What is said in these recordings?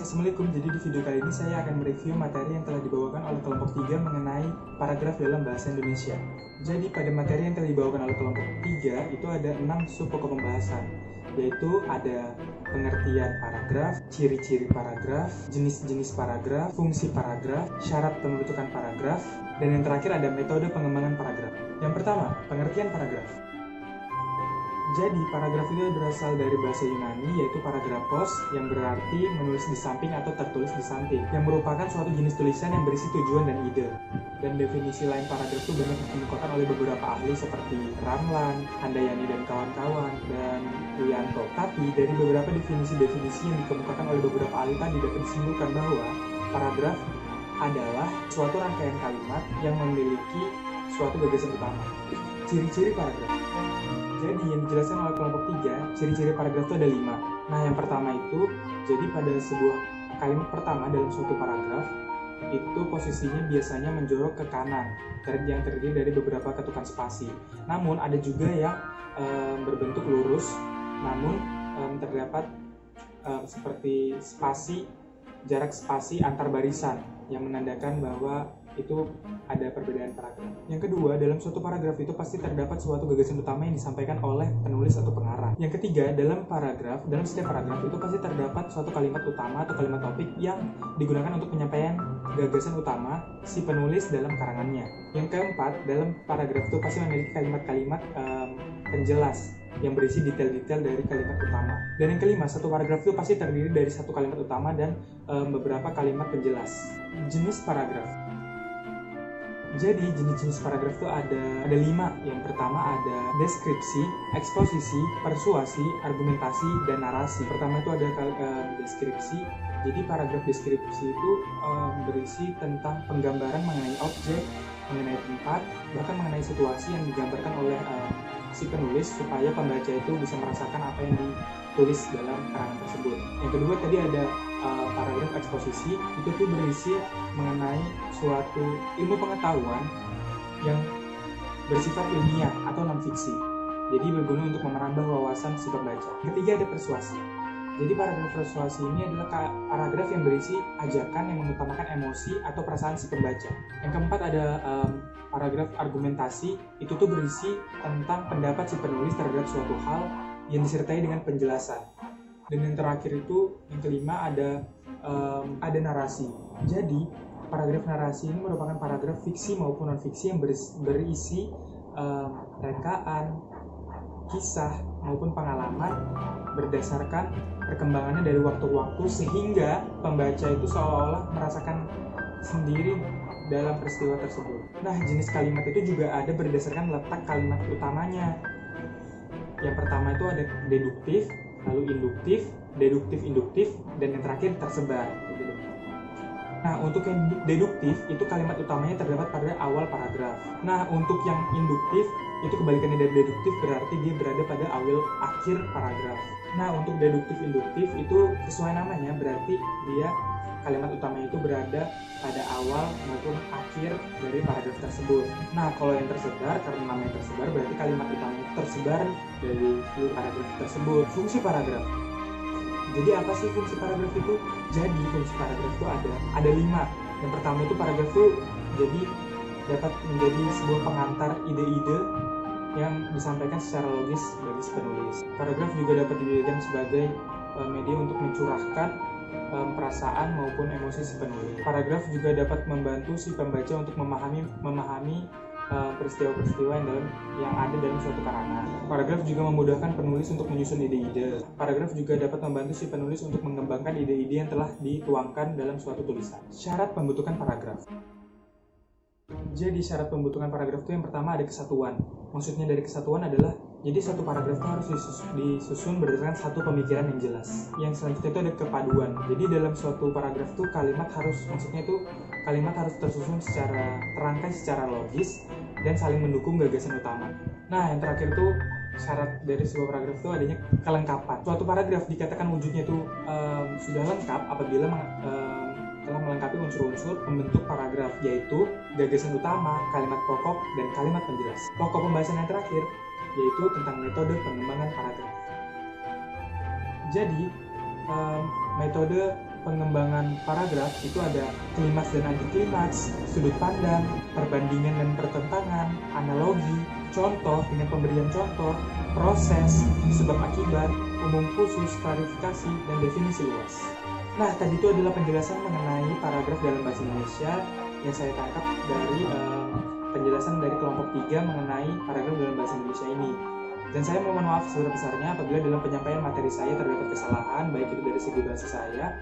Assalamualaikum. Jadi di video kali ini saya akan mereview materi yang telah dibawakan oleh kelompok 3 mengenai paragraf dalam bahasa Indonesia. Jadi pada materi yang telah dibawakan oleh kelompok 3 itu ada 6 subpokok pembahasan, yaitu ada pengertian paragraf, ciri-ciri paragraf, jenis-jenis paragraf, fungsi paragraf, syarat pembentukan paragraf, dan yang terakhir ada metode pengembangan paragraf. Yang pertama, pengertian paragraf. Jadi, paragraf itu berasal dari bahasa Yunani, yaitu paragrafos, yang berarti menulis di samping atau tertulis di samping, yang merupakan suatu jenis tulisan yang berisi tujuan dan ide. Dan definisi lain paragraf itu banyak dikemukakan oleh beberapa ahli seperti Ramlan, Handayani dan kawan-kawan, dan Wiyanto. Tapi, dari beberapa definisi-definisi yang dikemukakan oleh beberapa ahli tadi dapat disimpulkan bahwa paragraf adalah suatu rangkaian kalimat yang memiliki suatu gagasan utama. Ciri-ciri paragraf. Jadi yang dijelaskan oleh kelompok 3, ciri-ciri paragraf itu ada 5. Nah, yang pertama itu, jadi pada sebuah kalimat pertama dalam suatu paragraf, itu posisinya biasanya menjorok ke kanan, yang terdiri dari beberapa ketukan spasi. Namun, ada juga yang berbentuk lurus, namun terdapat seperti spasi, jarak spasi antar barisan, yang menandakan bahwa itu ada perbedaan paragraf. Yang kedua, dalam suatu paragraf itu pasti terdapat suatu gagasan utama yang disampaikan oleh penulis atau pengarang. Yang ketiga, dalam setiap paragraf itu pasti terdapat suatu kalimat utama atau kalimat topik yang digunakan untuk penyampaian gagasan utama si penulis dalam karangannya. Yang keempat, dalam paragraf itu pasti memiliki kalimat-kalimat penjelas yang berisi detail-detail dari kalimat utama. Dan yang kelima, satu paragraf itu pasti terdiri dari satu kalimat utama dan beberapa kalimat penjelas. Jenis paragraf. Jadi jenis-jenis paragraf itu ada 5. Yang pertama ada deskripsi, eksposisi, persuasi, argumentasi, dan narasi. Pertama itu ada deskripsi. Jadi paragraf deskripsi itu berisi tentang penggambaran mengenai objek, mengenai tempat, bahkan mengenai situasi yang digambarkan oleh si penulis supaya pembaca itu bisa merasakan apa yang ditulis dalam karangan tersebut. Yang kedua tadi ada paragraf eksposisi, itu tuh berisi mengenai suatu ilmu pengetahuan yang bersifat ilmiah atau non-fiksi. Jadi berguna untuk menambah wawasan si pembaca. Ketiga ada persuasi. Jadi paragraf persuasi ini adalah paragraf yang berisi ajakan yang mengutamakan emosi atau perasaan si pembaca. Yang keempat ada paragraf argumentasi, itu tuh berisi tentang pendapat si penulis terhadap suatu hal yang disertai dengan penjelasan. Dan yang terakhir itu, yang kelima ada narasi. Jadi paragraf narasi ini merupakan paragraf fiksi maupun non-fiksi yang berisi rekaan, kisah maupun pengalaman berdasarkan perkembangannya dari waktu ke waktu sehingga pembaca itu seolah-olah merasakan sendiri dalam peristiwa tersebut. Nah, jenis kalimat itu juga ada berdasarkan letak kalimat utamanya. Yang pertama itu ada deduktif, lalu induktif, deduktif-induktif, dan yang terakhir tersebar. Nah, untuk yang deduktif itu kalimat utamanya terdapat pada awal paragraf. Nah, untuk yang induktif itu kebalikannya dari deduktif, berarti dia berada pada akhir paragraf. Nah, untuk deduktif-induktif itu sesuai namanya, berarti dia kalimat utamanya itu berada pada awal maupun akhir dari paragraf tersebut. Nah, kalau yang tersebar, karena namanya tersebar, berarti kalimat utamanya tersebar dari seluruh paragraf tersebut. Fungsi paragraf. Jadi apa sih fungsi paragraf itu? Jadi fungsi paragraf itu ada 5. Yang pertama itu paragraf itu jadi dapat menjadi sebuah pengantar ide-ide yang disampaikan secara logis bagi si penulis. Paragraf juga dapat digunakan sebagai media untuk mencurahkan perasaan maupun emosi si penulis. Paragraf juga dapat membantu si pembaca untuk memahami peristiwa-peristiwa yang ada dalam suatu karangan. Paragraf juga memudahkan penulis untuk menyusun ide-ide. Paragraf juga dapat membantu si penulis untuk mengembangkan ide-ide yang telah dituangkan dalam suatu tulisan. Syarat pembentukan paragraf. Jadi syarat pembentukan paragraf itu yang pertama ada kesatuan. Maksudnya dari kesatuan adalah jadi satu paragraf itu harus disusun berdasarkan satu pemikiran yang jelas. Yang selanjutnya itu ada kepaduan. Jadi dalam suatu paragraf itu kalimat harus tersusun terangkai secara logis dan saling mendukung gagasan utama. Nah, yang terakhir itu syarat dari sebuah paragraf itu adanya kelengkapan. Suatu paragraf dikatakan wujudnya itu sudah lengkap apabila telah melengkapi unsur-unsur pembentuk paragraf, yaitu gagasan utama, kalimat pokok, dan kalimat penjelas. Pokok pembahasan yang terakhir yaitu tentang metode pengembangan paragraf. Jadi, metode pengembangan paragraf itu ada klimaks dan antiklimaks, sudut pandang, perbandingan dan pertentangan, analogi, contoh dengan pemberian contoh, proses, sebab akibat, umum khusus, klarifikasi, dan definisi luas. Nah, tadi itu adalah penjelasan mengenai paragraf dalam bahasa Indonesia yang saya tangkap dari penjelasan dari kelompok 3 mengenai paragraf dalam bahasa Indonesia ini. Dan saya mohon maaf sebesar-besarnya apabila dalam penyampaian materi saya terdapat kesalahan, baik itu dari segi bahasa saya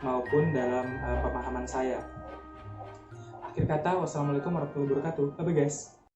maupun dalam pemahaman saya. Akhir kata, wassalamualaikum warahmatullahi wabarakatuh. Bye guys.